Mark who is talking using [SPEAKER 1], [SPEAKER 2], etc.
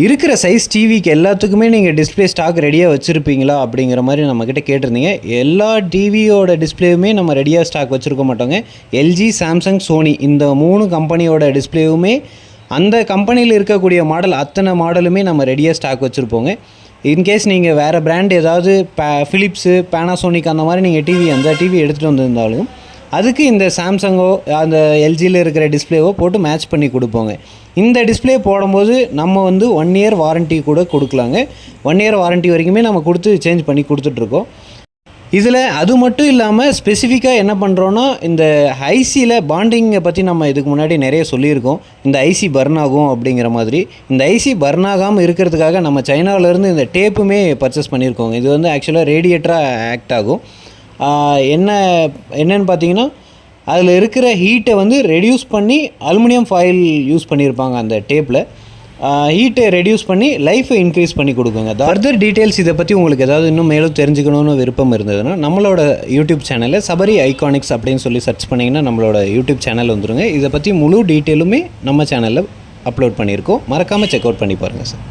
[SPEAKER 1] இருக்கிற சைஸ் டிவிக்கு எல்லாத்துக்குமே நீங்கள் டிஸ்பிளே ஸ்டாக் ரெடியாக வச்சுருப்பீங்களா அப்படிங்கிற மாதிரி நம்மக்கிட்ட கேட்டிருந்தீங்க. எல்லா டிவியோட டிஸ்பிளேவுமே நம்ம ரெடியாக ஸ்டாக் வச்சுருக்க மாட்டோங்க. எல்ஜி, சாம்சங், சோனி இந்த 3 கம்பெனியோட டிஸ்பிளேவுமே அந்த கம்பெனியில் இருக்கக்கூடிய மாடல் அத்தனை மாடலுமே நம்ம ரெடியாக ஸ்டாக் வச்சுருப்போங்க. இன்கேஸ் நீங்கள் வேறு பிராண்ட் ஏதாவது ஃபிலிப்ஸு, பேனாசோனிக் அந்த மாதிரி நீங்கள் அந்த டிவி எடுத்துகிட்டு வந்திருந்தாலும் அதுக்கு இந்த சாம்சங்கோ அந்த எல்ஜியில் இருக்கிற டிஸ்பிளேவோ போட்டு மேட்ச் பண்ணி கொடுப்போங்க. இந்த டிஸ்பிளே போடும்போது நம்ம 1 இயர் வாரண்ட்டி கூட கொடுக்கலாங்க. 1 இயர் வாரண்ட்டி வரைக்குமே நம்ம கொடுத்து சேஞ்ச் பண்ணி கொடுத்துட்ருக்கோம். இதில் அது மட்டும் இல்லாமல் ஸ்பெசிஃபிக்காக என்ன பண்ணுறோன்னா, இந்த ஐசியில் பாண்டிங்கை பற்றி நம்ம இதுக்கு முன்னாடி நிறைய சொல்லியிருக்கோம். இந்த ஐசி பர்ன் ஆகும் அப்படிங்கிற மாதிரி. இந்த ஐசி பர்ன் ஆகாமல் இருக்கிறதுக்காக நம்ம சைனாவிலேருந்து இந்த டேப்புமே பர்ச்சேஸ் பண்ணியிருக்கோங்க. இது ஆக்சுவலாக ரேடியேட்டராக ஆக்ட் ஆகும். என்னென்னு பார்த்தீங்கன்னா, அதில் இருக்கிற ஹீட்டை ரெடியூஸ் பண்ணி அலுமினியம் ஃபாயில் யூஸ் பண்ணியிருப்பாங்க அந்த டேப்பில். ஹீட்டை ரெடியூஸ் பண்ணி லைஃப்பை இன்க்ரீஸ் பண்ணி கொடுக்குங்க. ஃபர்தர் டீட்டெயில்ஸ் இதை பற்றி உங்களுக்கு ஏதாவது இன்னும் மேலும் தெரிஞ்சுக்கணும்னு விருப்பம் இருந்ததுன்னா நம்மளோட யூடியூப் சேனலில் சபரி ஐகானிக்ஸ் அப்படின்னு சொல்லி சர்ச் பண்ணிங்கன்னா நம்மளோட யூடியூப் சேனல் வந்துருங்க. இதை பற்றி முழு டீட்டெயிலுமே நம்ம சேனலில் அப்லோட் பண்ணியிருக்கோம். மறக்காமல் செக் அவுட் பண்ணி பாருங்கள் சார்.